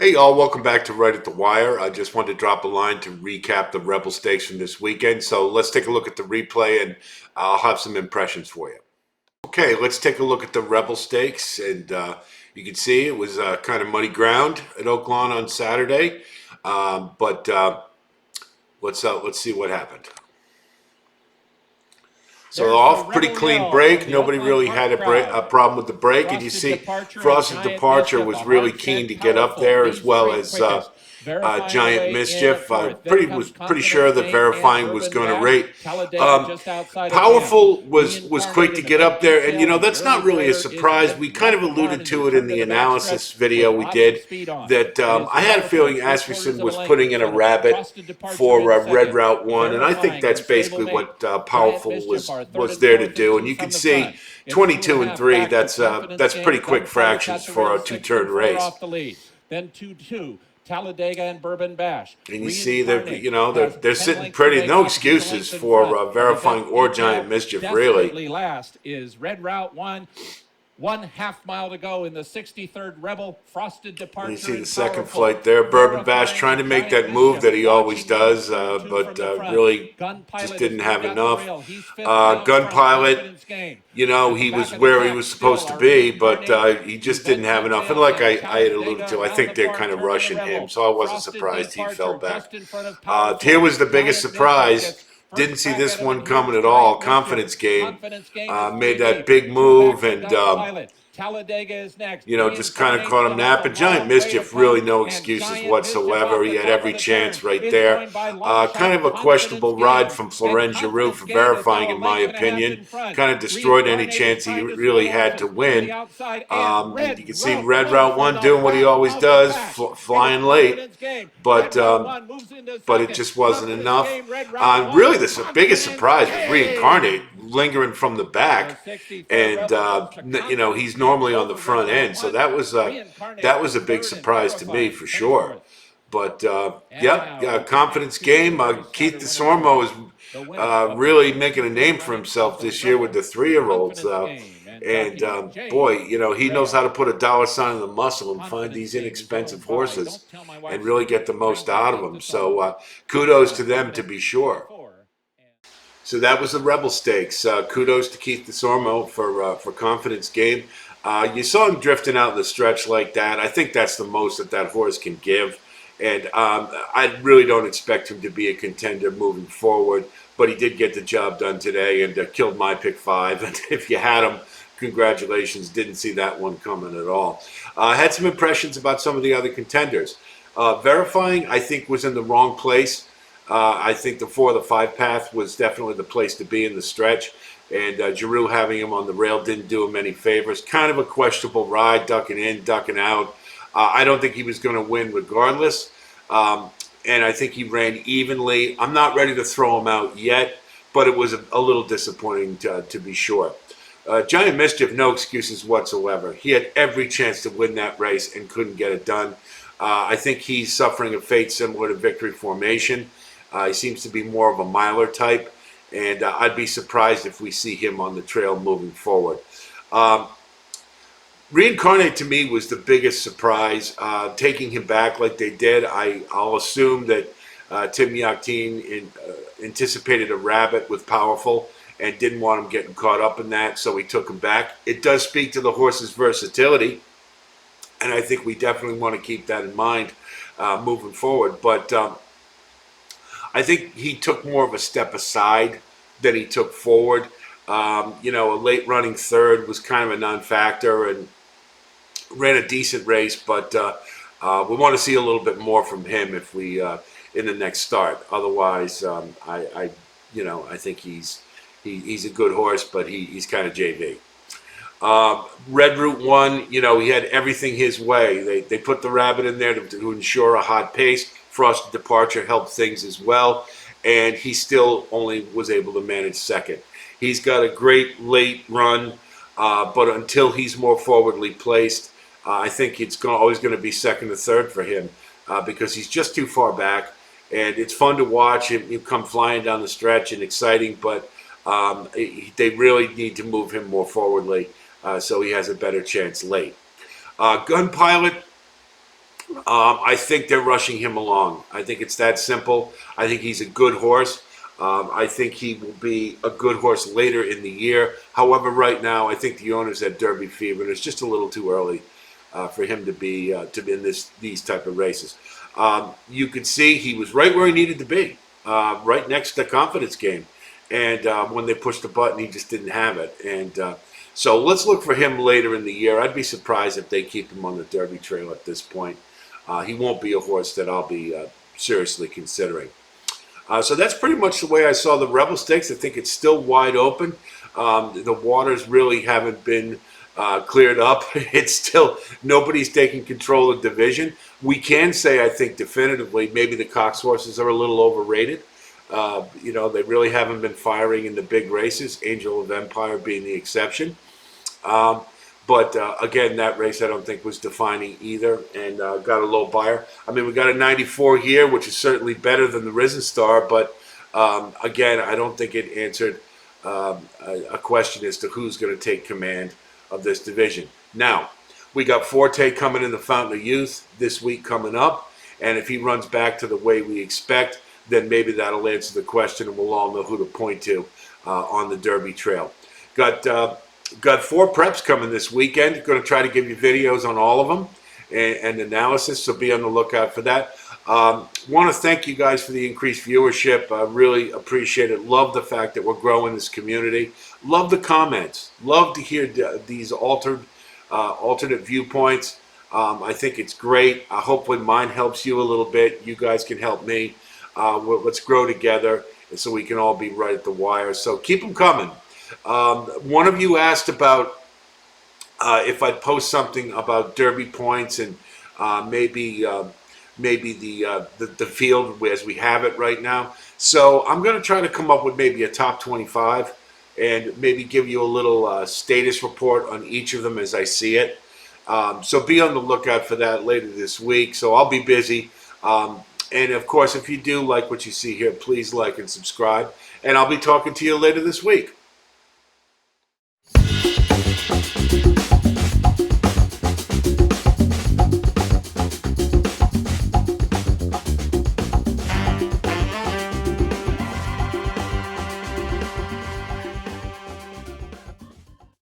Hey y'all, welcome back to Right at the Wire. I just wanted to drop a line to recap the Rebel Stakes from this weekend. So let's take a look at the replay and I'll have some impressions for you. Okay, let's take a look at the Rebel Stakes. And you can see it was kind of muddy ground at Oaklawn on Saturday. But let's see what happened. So off pretty clean break. Nobody really had a problem with the break. And you see Frosted Departure was really keen to get up there, as well as Giant Mischief. Was pretty sure that Verifying was going to rate. Powerful was quick to get up there, and that's not really a surprise. We kind of alluded to it in the analysis video we did, that I had a feeling Asmussen was putting in a rabbit for Red Route 1, and I think that's basically what Powerful was there to do. And you can see 22 and 3, that's pretty quick fractions for a two-turn race. Then 2-2. Talladega and Bourbon Bash. And you see that they're sitting pretty. No excuses for Verifying or Giant Mischief, really. Last is Red Route 1. 1/2 mile to go in the 63rd Rebel. Frosted Departure. And you see the second flight there. Bourbon Bash trying to make that move that he always does, but really just didn't have enough. Gun Pilot, he was where he was supposed to be, but he just didn't have enough. And like I had alluded to, I think they're kind of rushing him, so I wasn't surprised he fell back. Here was the biggest surprise. Didn't see this one coming at all. Confidence Game made that big move, and just kind of caught him napping. Giant Mischief, really no excuses whatsoever. He had every chance right there. Kind of a questionable ride from Florent Geroux for Verifying, in my opinion. Kind of destroyed any chance he really had to win. You can see Red Route 1 doing what he always does, flying late, but it just wasn't enough. Really, the biggest surprise was Reincarnate, lingering from the back, and he's normally on the front end, so that was a big surprise to me for sure. But Confidence Game. Keith DeSormo is really making a name for himself this year with the 3-year-olds, and boy, he knows how to put a dollar sign in the muscle and find these inexpensive horses and really get the most out of them. So kudos to them, to be sure. So that was the Rebel Stakes. Kudos to Keith DeSormo for Confidence Game. You saw him drifting out in the stretch like that. I think that's the most that horse can give. And I really don't expect him to be a contender moving forward. But he did get the job done today and killed my pick 5. And if you had him, congratulations. Didn't see that one coming at all. Had some impressions about some of the other contenders. Verifying, I think, was in the wrong place. I think the 4 or the 5 path was definitely the place to be in the stretch. And Geroux having him on the rail didn't do him any favors. Kind of a questionable ride, ducking in, ducking out. I don't think he was going to win regardless. And I think he ran evenly. I'm not ready to throw him out yet, but it was a little disappointing to be sure. Giant Mischief, no excuses whatsoever. He had every chance to win that race and couldn't get it done. I think he's suffering a fate similar to Victory Formation. He seems to be more of a miler type, and I'd be surprised if we see him on the trail moving forward. Reincarnate, to me, was the biggest surprise. Taking him back like they did, I'll assume that Tim Yakteen anticipated a rabbit with Powerful and didn't want him getting caught up in that, so he took him back. It does speak to the horse's versatility, and I think we definitely want to keep that in mind moving forward. But I think he took more of a step aside than he took forward. A late running third was kind of a non-factor and ran a decent race, but we want to see a little bit more from him if we in the next start. Otherwise, I think he's a good horse, but he's kind of JV. Red Route 1, he had everything his way. They put the rabbit in there to ensure a hot pace. Frosted Departure helped things as well, and he still only was able to manage second. He's got a great late run, but until he's more forwardly placed, I think it's always going to be second or third for him because he's just too far back. And it's fun to watch him come flying down the stretch and exciting, but they really need to move him more forwardly so he has a better chance late. Gun Pilot, I think they're rushing him along. I think it's that simple. I think he's a good horse. I think he will be a good horse later in the year. However, right now, I think the owner's at Derby fever, and it's just a little too early for him to be in these type of races. You could see he was right where he needed to be, right next to the confidence game. And when they pushed the button, he just didn't have it. And so let's look for him later in the year. I'd be surprised if they keep him on the Derby trail at this point. He won't be a horse that I'll be seriously considering. So that's pretty much the way I saw the Rebel Stakes. I think it's still wide open. The waters really haven't been cleared up. It's still, nobody's taking control of the division. We can say, I think definitively, maybe the Cox horses are a little overrated. They really haven't been firing in the big races, Angel of Empire being the exception. But again, that race I don't think was defining either, and got a low buyer. I mean, we got a 94 here, which is certainly better than the Risen Star, but again, I don't think it answered a question as to who's going to take command of this division. Now, we got Forte coming in the Fountain of Youth this week coming up, and if he runs back to the way we expect, then maybe that'll answer the question, and we'll all know who to point to on the Derby trail. Got 4 preps coming this weekend. Going to try to give you videos on all of them and analysis, so be on the lookout for that. Want to thank you guys for the increased viewership. I really appreciate it. Love the fact that we're growing this community. Love the comments. Love to hear these alternate viewpoints. I think it's great. Hopefully mine helps you a little bit. You guys can help me. Let's grow together so we can all be right at the wire. So keep them coming. One of you asked about if I'd post something about Derby points and maybe the field as we have it right now. So I'm going to try to come up with maybe a top 25 and maybe give you a little status report on each of them as I see it. So be on the lookout for that later this week. So I'll be busy. And of course, if you do like what you see here, please like and subscribe. And I'll be talking to you later this week.